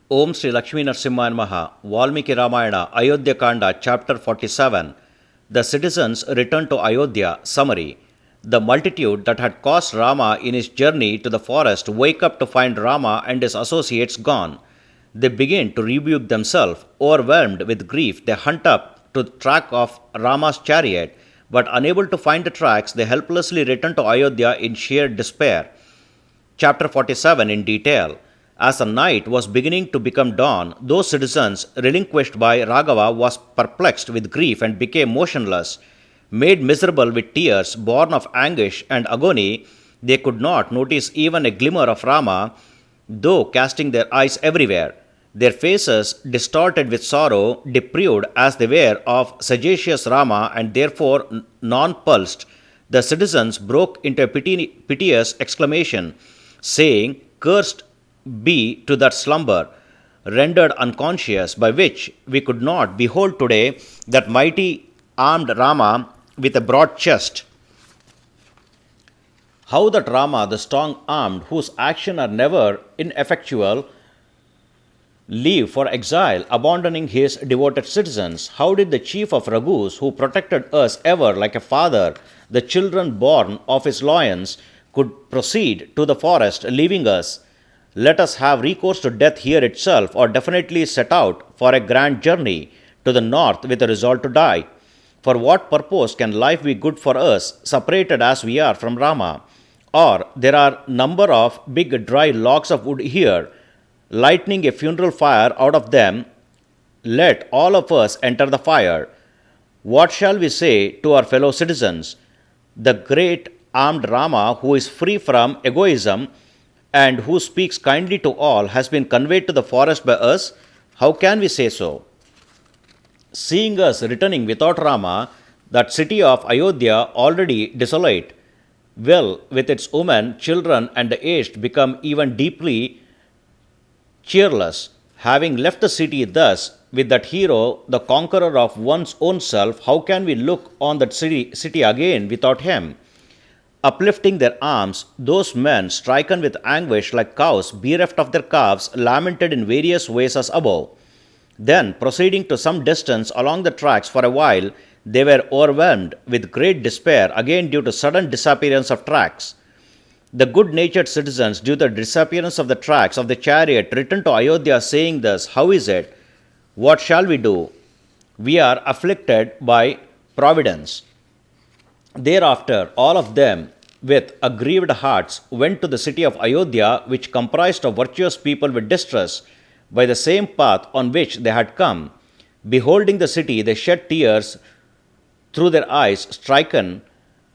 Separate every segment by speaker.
Speaker 1: Om Sri Lakshmi Narsimha Namaha, Valmiki Ramayana, Ayodhya Kanda, Chapter 47. The citizens returned to Ayodhya. Summary. The multitude that had caused Rama in his journey to the forest wake up to find Rama and his associates gone. They begin to rebuke themselves. Overwhelmed with grief, they hunt up to the track of Rama's chariot, but unable to find the tracks, they helplessly return to Ayodhya in sheer despair. Chapter 47 in detail. As the night was beginning to become dawn, those citizens relinquished by Raghava was perplexed with grief and became motionless. Made miserable with tears born of anguish and agony, they could not notice even a glimmer of Rama, though casting their eyes everywhere. Their faces, distorted with sorrow, deprived as they were of sagacious Rama and therefore non-pulsed, the citizens broke into a piteous exclamation, saying, "Cursed be to that slumber, rendered unconscious, by which we could not behold today that mighty armed Rama with a broad chest." How that Rama, the strong armed, whose actions are never ineffectual, leave for exile, abandoning his devoted citizens? How did the chief of Raghus, who protected us ever like a father, the children born of his loins, could proceed to the forest, leaving us? Let us have recourse to death here itself, or definitely set out for a grand journey to the north with a resolve to die. For what purpose can life be good for us, separated as we are from Rama? Or there are number of big dry logs of wood here, lighting a funeral fire out of them, let all of us enter the fire. What shall we say to our fellow citizens? The great armed Rama, who is free from egoism and who speaks kindly to all, has been conveyed to the forest by us. How can we say so? Seeing us returning without Rama, that city of Ayodhya already desolate, will with its women, children, and the aged become even deeply cheerless. Having left the city thus, with that hero, the conqueror of one's own self, how can we look on that city again without him? Uplifting their arms, those men, stricken with anguish like cows bereft of their calves, lamented in various ways as above. Then, proceeding to some distance along the tracks for a while, they were overwhelmed with great despair, again due to sudden disappearance of tracks. The good-natured citizens, due to the disappearance of the tracks of the chariot, returned to Ayodhya, saying thus, "How is it? What shall we do? We are afflicted by Providence." Thereafter, all of them, with aggrieved hearts, went to the city of Ayodhya, which comprised of virtuous people with distress, by the same path on which they had come. Beholding the city, they shed tears through their eyes, stricken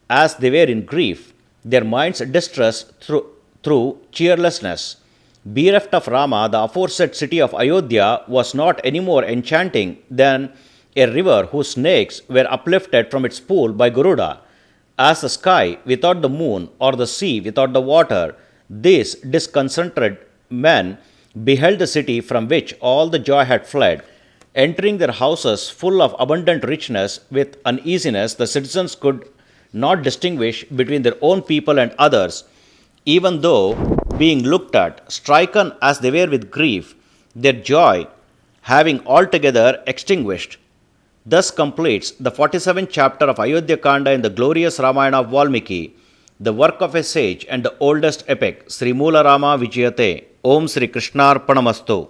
Speaker 1: as they were in grief, their minds distressed through cheerlessness. Bereft of Rama, the aforesaid city of Ayodhya was not any more enchanting than a river whose snakes were uplifted from its pool by Garuda. As the sky without the moon, or the sea without the water, these disconcerted men beheld the city from which all the joy had fled. Entering their houses full of abundant richness, with uneasiness the citizens could not distinguish between their own people and others, even though, being looked at, stricken as they were with grief, their joy having altogether extinguished. Thus completes the 47th chapter of Ayodhya Kanda in the glorious Ramayana of Valmiki, the work of a sage and the oldest epic. Sri Moola Rama Vijayate. Om Sri Krishnarpanamastu.